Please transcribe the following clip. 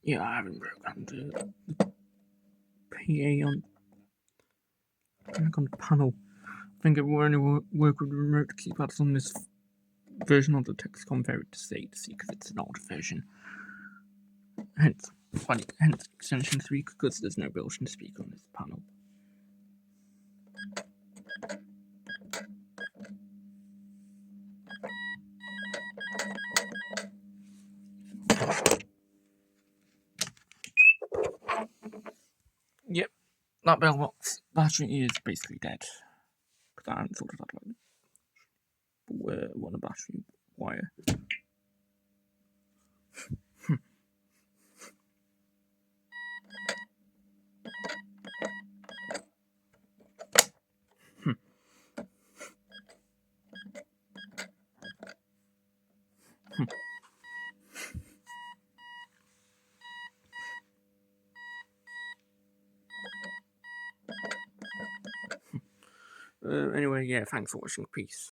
Yeah, I haven't programmed the PA on the panel. I think it will only work with remote keypads on this version of the Texecom Veritas because it's an older version. Hence extension 3, because there's no built-in speaker on this panel. Yep, that mailbox battery is basically dead. Because I haven't sorted that out. But we're on a battery wire. Anyway, yeah, thanks for watching. Peace.